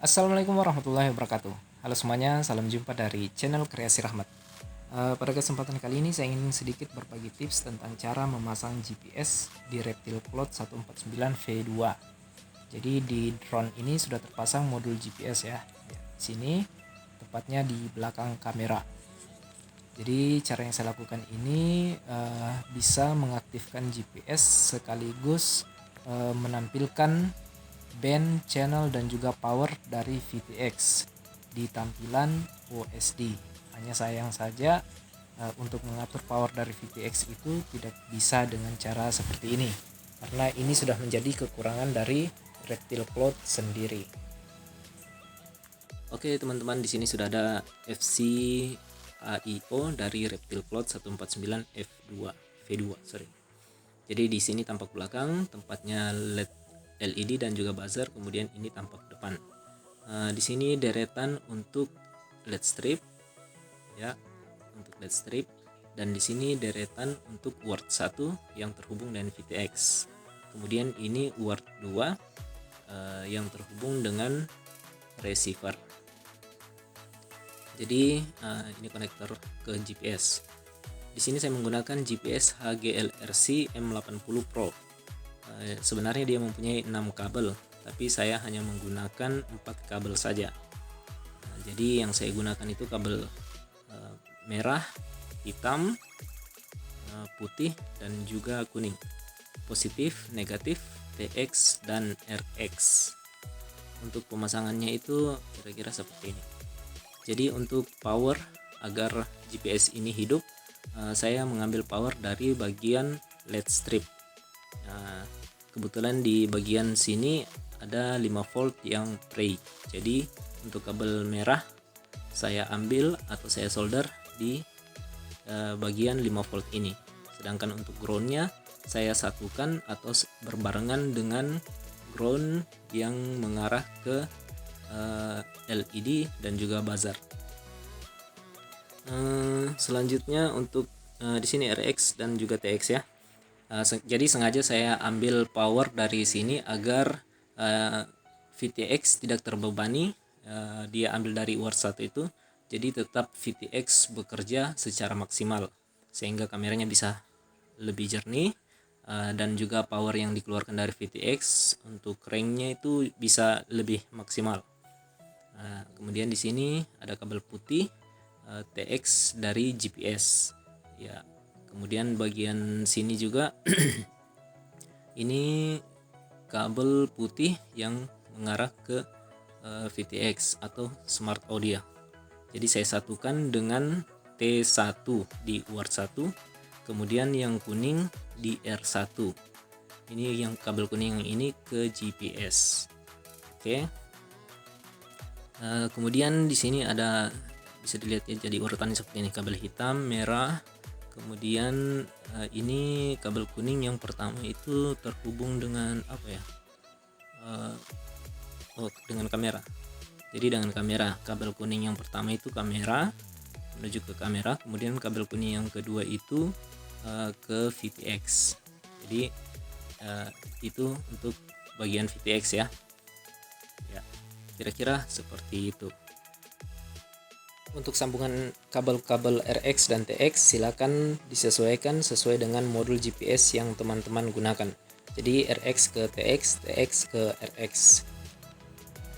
Assalamualaikum warahmatullahi wabarakatuh. Halo semuanya, salam jumpa dari channel Kreasi Rahmat. Pada kesempatan kali ini saya ingin sedikit berbagi tips tentang cara memasang GPS di Reptile Cloud 149V2. Jadi di drone ini sudah terpasang modul GPS ya. Di sini tepatnya di belakang kamera. Jadi cara yang saya lakukan ini bisa mengaktifkan GPS sekaligus menampilkan band, channel, dan juga power dari VTX di tampilan OSD. Hanya sayang saja untuk mengatur power dari VTX itu tidak bisa dengan cara seperti ini, karena ini sudah menjadi kekurangan dari Reptile Cloud sendiri. Oke teman-teman, di sini sudah ada FC AIO dari Reptile Cloud 149 V2. Jadi di sini tampak belakang, tempatnya LED dan juga buzzer, kemudian ini tampak depan. Di sini deretan untuk LED strip ya, untuk LED strip, dan di sini deretan untuk word 1 yang terhubung dengan VTX. Kemudian ini word 2 yang terhubung dengan receiver. Jadi ini konektor ke GPS. Di sini saya menggunakan GPS HGLRC M80 Pro. Sebenarnya dia mempunyai 6 kabel, tapi saya hanya menggunakan 4 kabel saja. Jadi yang saya gunakan itu kabel merah, hitam, putih, dan juga kuning. Positif, negatif, TX, dan RX. Untuk pemasangannya itu kira-kira seperti ini. Jadi untuk power agar GPS ini hidup, saya mengambil power dari bagian LED strip. Kebetulan di bagian sini ada 5 volt yang pre. Jadi untuk kabel merah saya ambil atau saya solder di bagian 5 volt ini. Sedangkan untuk groundnya saya satukan atau berbarengan dengan ground yang mengarah ke LED dan juga buzzer. Selanjutnya untuk di sini RX dan juga TX ya. Jadi sengaja saya ambil power dari sini agar VTX tidak terbebani. Dia ambil dari word 1 itu, jadi tetap VTX bekerja secara maksimal sehingga kameranya bisa lebih jernih, dan juga power yang dikeluarkan dari VTX untuk cranknya itu bisa lebih maksimal. Kemudian di sini ada kabel putih TX dari GPS ya. Kemudian bagian sini juga ini kabel putih yang mengarah ke VTX atau Smart Audio. Jadi saya satukan dengan T1 di word 1, kemudian yang kuning di R1. Ini yang kabel kuning yang ini ke GPS. Oke. Kemudian di sini ada, bisa dilihat ya, jadi urutannya seperti ini: kabel hitam, merah, kemudian ini kabel kuning yang pertama itu terhubung dengan apa ya? Dengan kamera. Jadi dengan kamera, kabel kuning yang pertama itu kamera, menuju ke kamera, kemudian kabel kuning yang kedua itu ke VTX. Jadi itu untuk bagian VTX ya. Kira-kira seperti itu. Untuk sambungan kabel-kabel RX dan TX silakan disesuaikan sesuai dengan modul GPS yang teman-teman gunakan. Jadi RX ke TX, TX ke RX.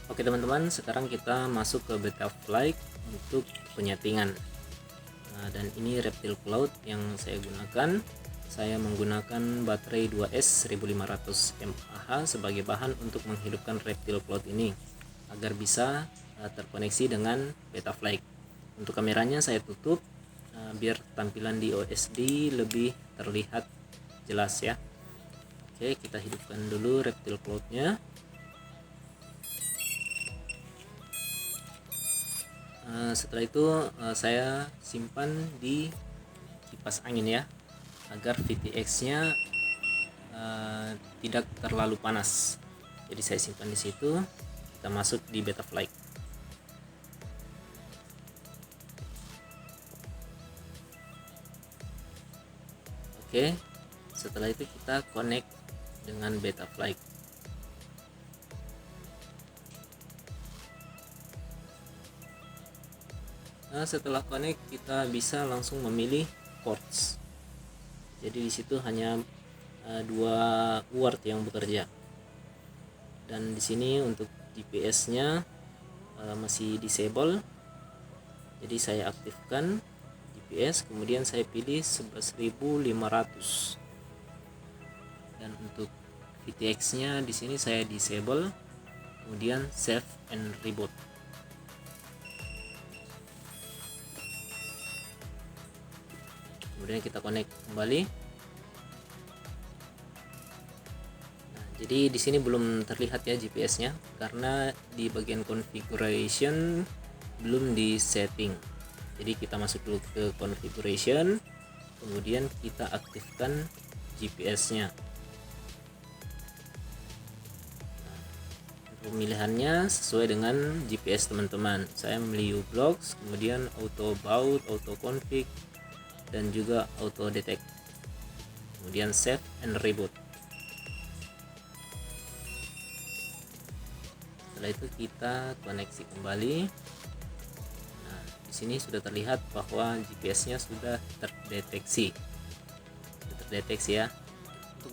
Oke teman-teman, sekarang kita masuk ke Betaflight untuk penyetingan. Dan ini Reptile Cloud yang saya gunakan. Saya menggunakan baterai 2S 1500 mAh sebagai bahan untuk menghidupkan Reptile Cloud ini agar bisa terkoneksi dengan Betaflight. Untuk kameranya saya tutup biar tampilan di OSD lebih terlihat jelas ya. Oke, kita hidupkan dulu Reptile Cloud-nya. Setelah itu saya simpan di kipas angin ya, agar VTX-nya tidak terlalu panas. Jadi saya simpan di situ. Kita masuk di Betaflight. Oke, setelah itu kita connect dengan Betaflight. Nah, setelah connect kita bisa langsung memilih ports. Jadi di situ hanya dua word yang bekerja. Dan di sini untuk GPS-nya masih disable. Jadi saya aktifkan GPS, kemudian saya pilih 11.500. Dan untuk VTX-nya di sini saya disable, kemudian save and reboot. Kemudian kita connect kembali. Nah, jadi di sini belum terlihat ya GPS-nya karena di bagian configuration belum di setting. Jadi kita masuk dulu ke configuration, kemudian kita aktifkan GPS-nya. Pemilihannya sesuai dengan GPS teman-teman. Saya memilih uBlocks, kemudian auto baud, auto config, dan juga auto detect. Kemudian save and reboot. Setelah itu kita koneksi kembali. Nah, di sini sudah terlihat bahwa GPS-nya sudah terdeteksi. Ya. Untuk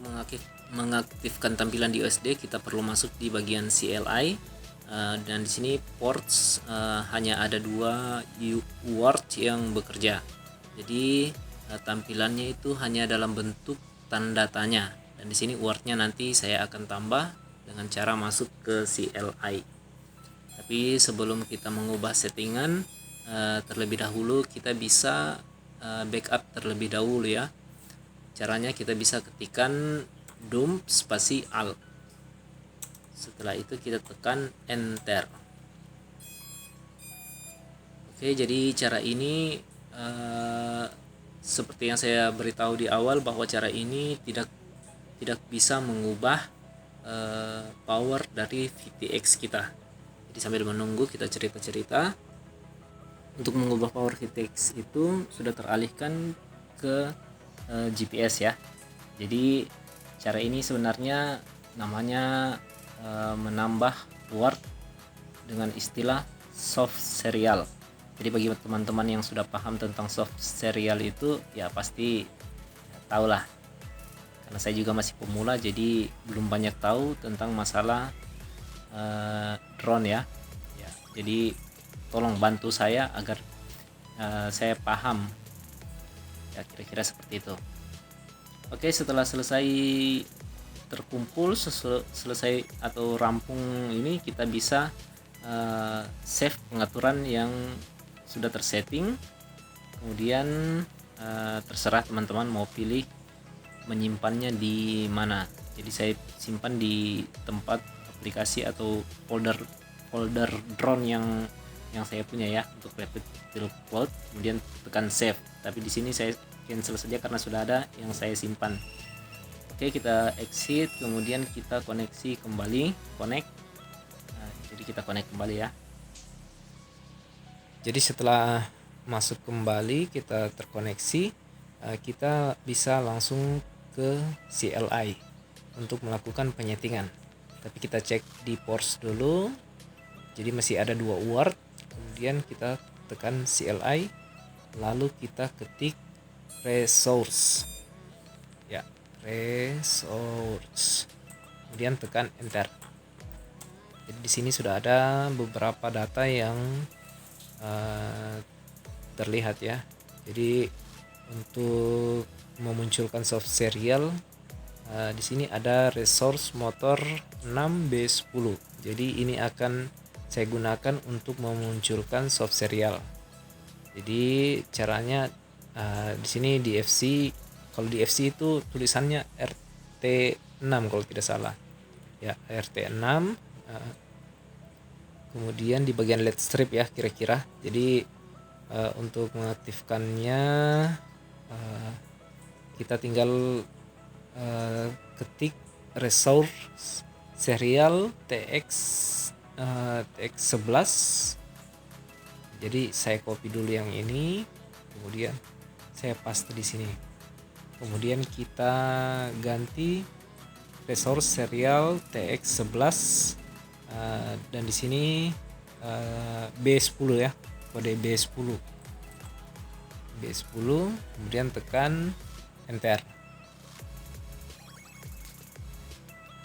mengaktifkan tampilan di USD kita perlu masuk di bagian CLI, dan di sini ports hanya ada 2 word yang bekerja. Jadi tampilannya itu hanya dalam bentuk tanda tanya, dan di sini wordnya nanti saya akan tambah dengan cara masuk ke CLI. Tapi sebelum kita mengubah settingan, terlebih dahulu kita bisa backup terlebih dahulu ya. Caranya kita bisa ketikkan dump spasi alt. Setelah itu kita tekan enter. Oke, jadi cara ini seperti yang saya beritahu di awal bahwa cara ini tidak bisa mengubah power dari VTX kita. Jadi sambil menunggu kita cerita-cerita. Untuk mengubah power VTX itu sudah teralihkan ke GPS ya. Jadi cara ini sebenarnya namanya menambah word dengan istilah soft serial. Jadi bagi teman-teman yang sudah paham tentang soft serial itu ya pasti tahu lah. Karena saya juga masih pemula, jadi belum banyak tahu tentang masalah drone ya. Jadi tolong bantu saya agar saya paham ya, kira-kira seperti itu. Oke, setelah selesai terkumpul, selesai atau rampung ini, kita bisa save pengaturan yang sudah tersetting. Kemudian terserah teman-teman mau pilih menyimpannya di mana. Jadi saya simpan di tempat aplikasi atau folder drone yang saya punya ya, untuk Reptile Cloud. Kemudian tekan save. Tapi di sini saya cancel saja karena sudah ada yang saya simpan. Oke, kita exit, kemudian kita koneksi kembali, connect. Nah, jadi kita connect kembali ya. Jadi setelah masuk kembali, kita terkoneksi, kita bisa langsung ke CLI untuk melakukan penyetingan. Tapi kita cek di ports dulu. Jadi masih ada 2 word. Kemudian kita tekan CLI, lalu kita ketik resource. Ya, resource. Kemudian tekan enter. Jadi di sini sudah ada beberapa data yang terlihat ya. Jadi untuk memunculkan soft serial, di sini ada resource motor 6B10. Jadi ini akan saya gunakan untuk memunculkan soft serial. Jadi caranya di sini di FC, kalau di FC itu tulisannya RT6 kalau tidak salah. Ya, RT6. Kemudian di bagian LED strip ya kira-kira. Jadi untuk mengaktifkannya kita tinggal ketik resource serial TX11. Jadi saya copy dulu yang ini, kemudian saya paste di sini. Kemudian kita ganti resource serial TX11 dan di sini B10 ya. kode B10, kemudian tekan enter.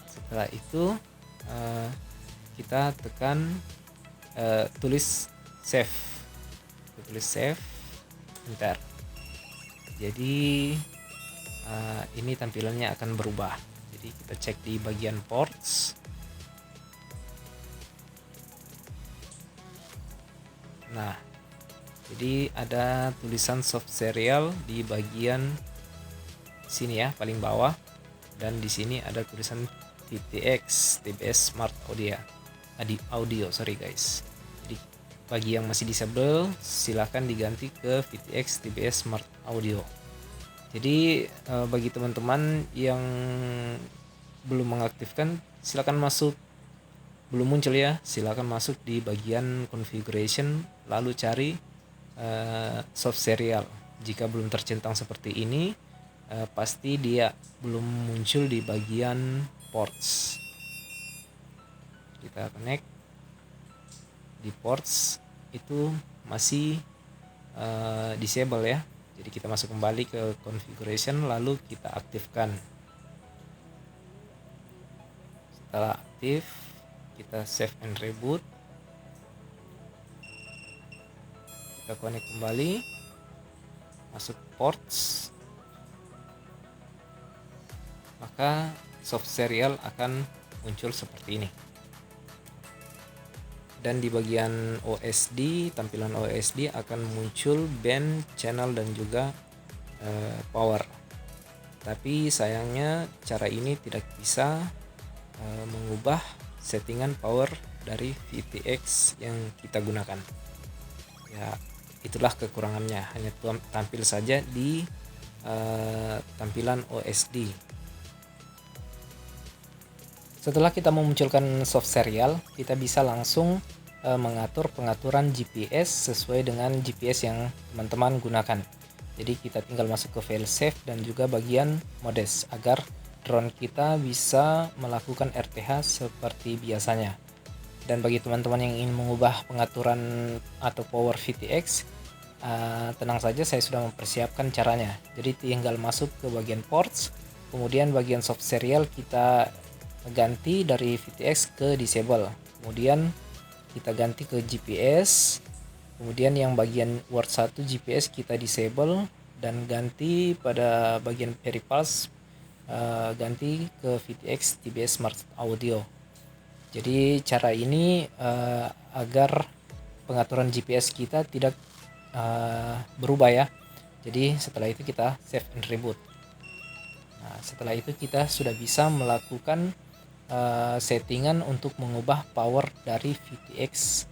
Setelah itu kita tekan tulis save, enter. Jadi ini tampilannya akan berubah. Jadi kita cek di bagian ports. Nah, jadi ada tulisan soft serial di bagian sini ya, paling bawah, dan di sini ada tulisan VTX TBS Smart Audio, sorry guys. Jadi bagi yang masih disable silahkan diganti ke VTX TBS Smart Audio. Jadi bagi teman-teman yang belum mengaktifkan, silakan masuk, belum muncul ya, silakan masuk di bagian configuration lalu cari soft serial. Jika belum tercentang seperti ini, pasti dia belum muncul di bagian ports. Kita connect di ports, itu masih disable ya. Jadi kita masuk kembali ke configuration lalu kita aktifkan. Setelah aktif, kita save and reboot. Kita connect kembali, masuk ports, maka soft serial akan muncul seperti ini. Dan di bagian OSD, tampilan OSD akan muncul band, channel, dan juga power. Tapi sayangnya cara ini tidak bisa mengubah settingan power dari VTX yang kita gunakan. Ya, itulah kekurangannya, hanya tampil saja di tampilan OSD. Setelah kita memunculkan soft serial, kita bisa langsung mengatur pengaturan GPS sesuai dengan GPS yang teman-teman gunakan. Jadi kita tinggal masuk ke file save dan juga bagian modes agar drone kita bisa melakukan RTH seperti biasanya. Dan bagi teman-teman yang ingin mengubah pengaturan atau power VTX, tenang saja, saya sudah mempersiapkan caranya. Jadi tinggal masuk ke bagian ports, kemudian bagian soft serial kita ganti dari VTX ke disable, kemudian kita ganti ke GPS, kemudian yang bagian word 1 GPS kita disable, dan ganti pada bagian peripulse ganti ke VTX TBS Smart Audio. Jadi cara ini agar pengaturan GPS kita tidak berubah ya. Jadi setelah itu kita save and reboot. Nah, setelah itu kita sudah bisa melakukan settingan untuk mengubah power dari VTX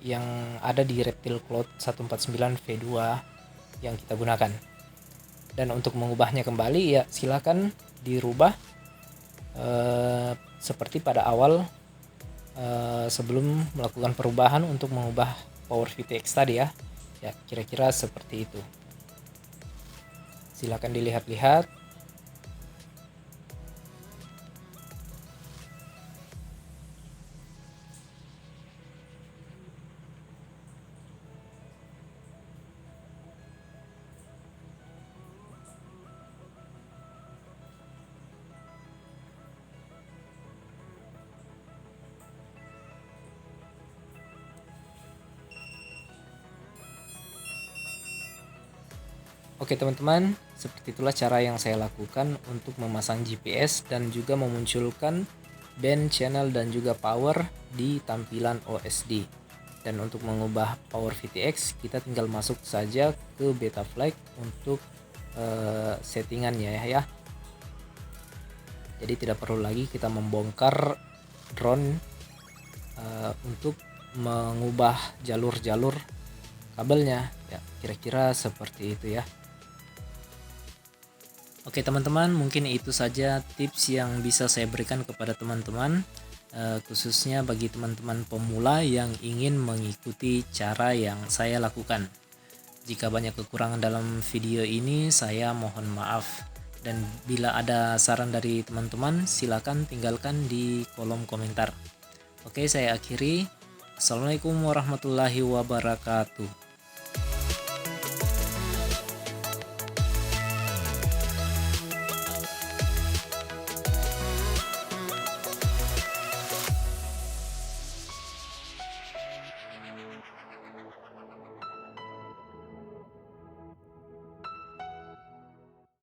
yang ada di Reptile Cloud 149 V2 yang kita gunakan. Dan untuk mengubahnya kembali ya silakan dirubah seperti pada awal sebelum melakukan perubahan untuk mengubah power VTX tadi ya. Ya, kira-kira seperti itu. Silakan dilihat-lihat. Oke teman-teman, seperti itulah cara yang saya lakukan untuk memasang GPS dan juga memunculkan band, channel, dan juga power di tampilan OSD. Dan untuk mengubah power VTX, kita tinggal masuk saja ke Betaflight untuk settingannya ya. Jadi tidak perlu lagi kita membongkar drone untuk mengubah jalur-jalur kabelnya ya, kira-kira seperti itu ya. Oke teman-teman, mungkin itu saja tips yang bisa saya berikan kepada teman-teman, khususnya bagi teman-teman pemula yang ingin mengikuti cara yang saya lakukan. Jika banyak kekurangan dalam video ini, saya mohon maaf. Dan bila ada saran dari teman-teman, silakan tinggalkan di kolom komentar. Oke, saya akhiri. Assalamualaikum warahmatullahi wabarakatuh.